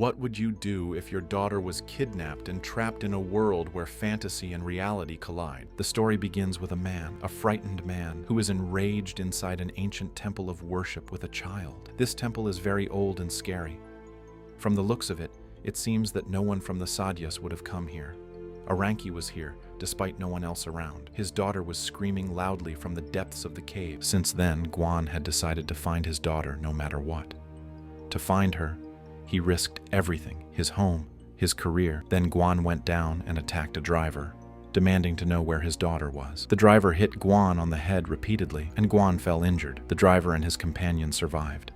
What would you do if your daughter was kidnapped and trapped in a world where fantasy and reality collide? The story begins with a frightened man, who is enraged inside an ancient temple of worship with a child. This temple is very old and scary. From the looks of it, it seems that no one from the Sadyas would have come here. Aranki was here, despite no one else around. His daughter was screaming loudly from the depths of the cave. Since then, Guan had decided to find his daughter no matter what. To find her, he risked everything, his home, his career. Then Guan went down and attacked a driver, demanding to know where his daughter was. The driver hit Guan on the head repeatedly, and Guan fell injured. The driver and his companion survived.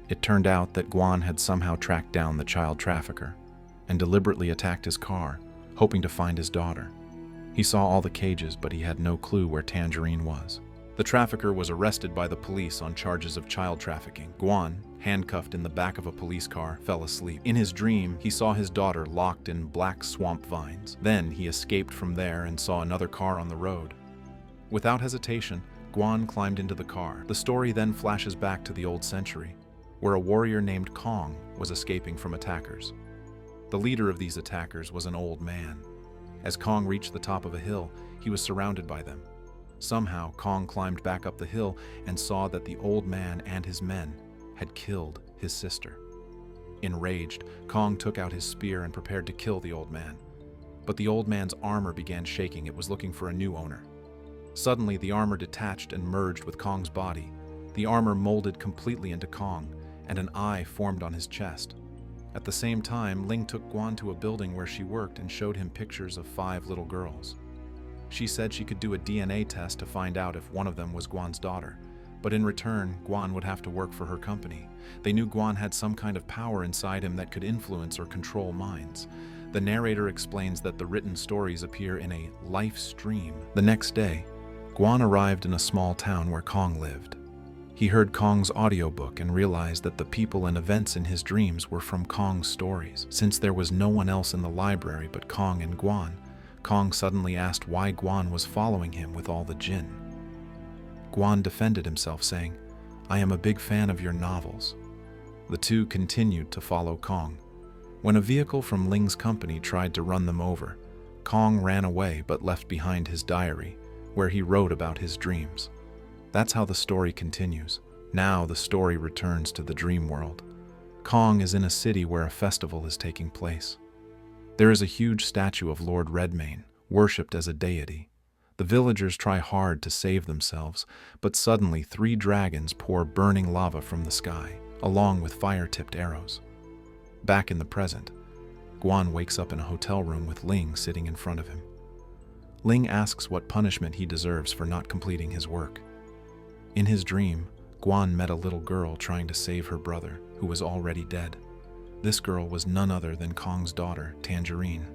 It turned out that Guan had somehow tracked down the child trafficker and deliberately attacked his car, hoping to find his daughter. He saw all the cages, but he had no clue where Tangerine was. The trafficker was arrested by the police on charges of child trafficking. Guan, handcuffed in the back of a police car, fell asleep. In his dream, he saw his daughter locked in black swamp vines. Then he escaped from there and saw another car on the road. Without hesitation, Guan climbed into the car. The story then flashes back to the old century, where a warrior named Kong was escaping from attackers. The leader of these attackers was an old man. As Kong reached the top of a hill, he was surrounded by them. Somehow, Kong climbed back up the hill and saw that the old man and his men had killed his sister. Enraged, Kong took out his spear and prepared to kill the old man. But the old man's armor began shaking. It was looking for a new owner. Suddenly, the armor detached and merged with Kong's body. The armor molded completely into Kong, and an eye formed on his chest. At the same time, Ling took Guan to a building where she worked and showed him pictures of 5 little girls. She said she could do a DNA test to find out if one of them was Guan's daughter, but in return, Guan would have to work for her company. They knew Guan had some kind of power inside him that could influence or control minds. The narrator explains that the written stories appear in a life stream. The next day, Guan arrived in a small town where Kong lived. He heard Kong's audiobook and realized that the people and events in his dreams were from Kong's stories. Since there was no one else in the library but Kong and Guan, Kong suddenly asked why Guan was following him with all the jinn. Guan defended himself, saying, "I am a big fan of your novels." The two continued to follow Kong. When a vehicle from Ling's company tried to run them over, Kong ran away but left behind his diary, where he wrote about his dreams. That's how the story continues. Now the story returns to the dream world. Kong is in a city where a festival is taking place. There is a huge statue of Lord Redmane, worshipped as a deity. The villagers try hard to save themselves, but suddenly 3 dragons pour burning lava from the sky, along with fire-tipped arrows. Back in the present, Guan wakes up in a hotel room with Ling sitting in front of him. Ling asks what punishment he deserves for not completing his work. In his dream, Guan met a little girl trying to save her brother, who was already dead. This girl was none other than Kong's daughter, Tangerine.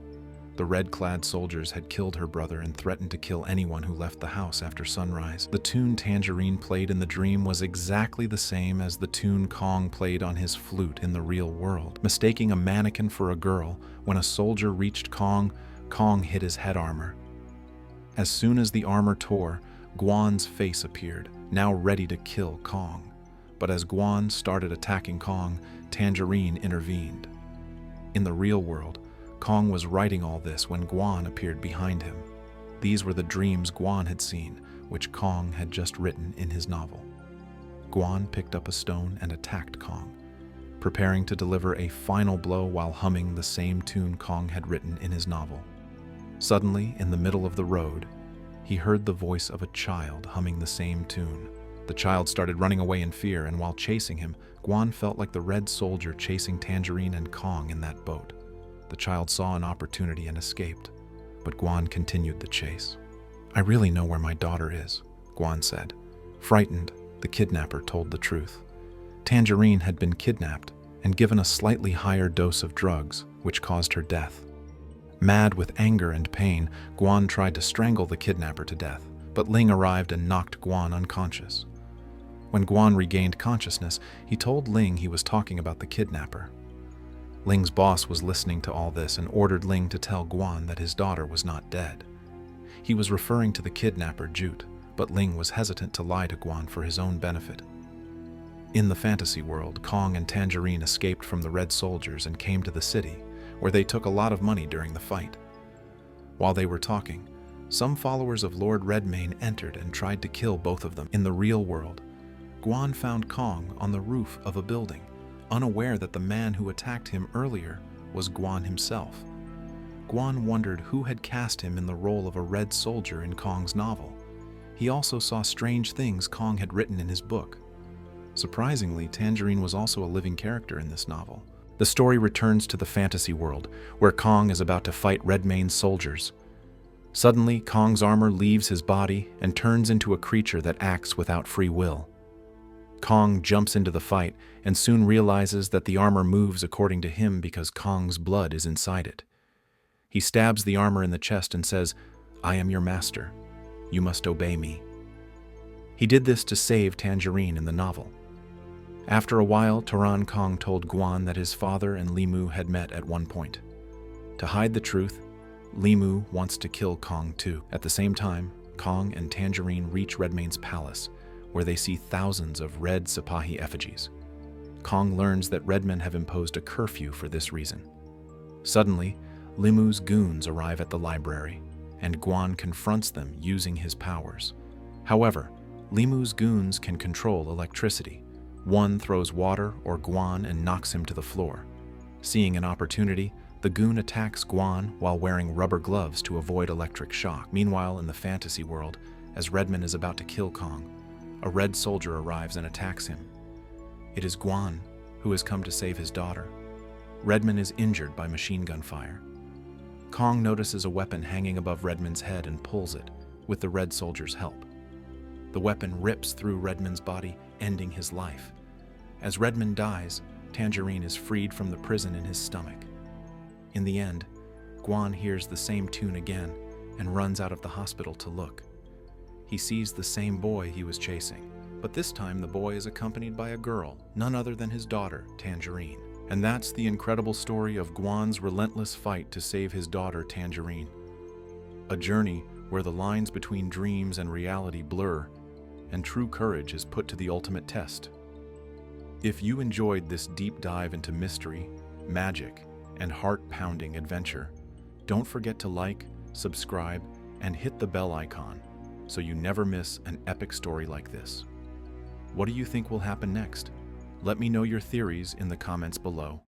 The red-clad soldiers had killed her brother and threatened to kill anyone who left the house after sunrise. The tune Tangerine played in the dream was exactly the same as the tune Kong played on his flute in the real world. Mistaking a mannequin for a girl, when a soldier reached Kong, Kong hit his head armor. As soon as the armor tore, Guan's face appeared, now ready to kill Kong. But as Guan started attacking Kong, Tangerine intervened. In the real world, Kong was writing all this when Guan appeared behind him. These were the dreams Guan had seen, which Kong had just written in his novel. Guan picked up a stone and attacked Kong, preparing to deliver a final blow while humming the same tune Kong had written in his novel. Suddenly, in the middle of the road, he heard the voice of a child humming the same tune. The child started running away in fear, and while chasing him, Guan felt like the red soldier chasing Tangerine and Kong in that boat. The child saw an opportunity and escaped, but Guan continued the chase. "I really know where my daughter is," Guan said. Frightened, the kidnapper told the truth. Tangerine had been kidnapped and given a slightly higher dose of drugs, which caused her death. Mad with anger and pain, Guan tried to strangle the kidnapper to death, but Ling arrived and knocked Guan unconscious. When Guan regained consciousness, he told Ling he was talking about the kidnapper. Ling's boss was listening to all this and ordered Ling to tell Guan that his daughter was not dead. He was referring to the kidnapper Jute, but Ling was hesitant to lie to Guan for his own benefit. In the fantasy world, Kong and Tangerine escaped from the Red Soldiers and came to the city, where they took a lot of money during the fight. While they were talking, some followers of Lord Redmane entered and tried to kill both of them. In the real world, Guan found Kong on the roof of a building, unaware that the man who attacked him earlier was Guan himself. Guan wondered who had cast him in the role of a Red Soldier in Kong's novel. He also saw strange things Kong had written in his book. Surprisingly, Tangerine was also a living character in this novel. The story returns to the fantasy world, where Kong is about to fight Redmane's soldiers. Suddenly, Kong's armor leaves his body and turns into a creature that acts without free will. Kong jumps into the fight and soon realizes that the armor moves according to him because Kong's blood is inside it. He stabs the armor in the chest and says, "I am your master. You must obey me." He did this to save Tangerine in the novel. After a while, Turan Kong told Guan that his father and Limu had met at one point. To hide the truth, Limu wants to kill Kong too. At the same time, Kong and Tangerine reach Redmane's palace, where they see thousands of red Sipahi effigies. Kong learns that Redmen have imposed a curfew for this reason. Suddenly, Limu's goons arrive at the library, and Guan confronts them using his powers. However, Limu's goons can control electricity. One throws water or Guan and knocks him to the floor. Seeing an opportunity, the goon attacks Guan while wearing rubber gloves to avoid electric shock. Meanwhile, in the fantasy world, as Redman is about to kill Kong, a Red Soldier arrives and attacks him. It is Guan, who has come to save his daughter. Redman is injured by machine gun fire. Kong notices a weapon hanging above Redman's head and pulls it, with the Red Soldier's help. The weapon rips through Redman's body, ending his life. As Redman dies, Tangerine is freed from the prison in his stomach. In the end, Guan hears the same tune again and runs out of the hospital to look. He sees the same boy he was chasing, but this time the boy is accompanied by a girl, none other than his daughter, Tangerine. And that's the incredible story of Guan's relentless fight to save his daughter, Tangerine. A journey where the lines between dreams and reality blur, and true courage is put to the ultimate test. If you enjoyed this deep dive into mystery, magic, and heart-pounding adventure, don't forget to like, subscribe, and hit the bell icon so you never miss an epic story like this. What do you think will happen next? Let me know your theories in the comments below.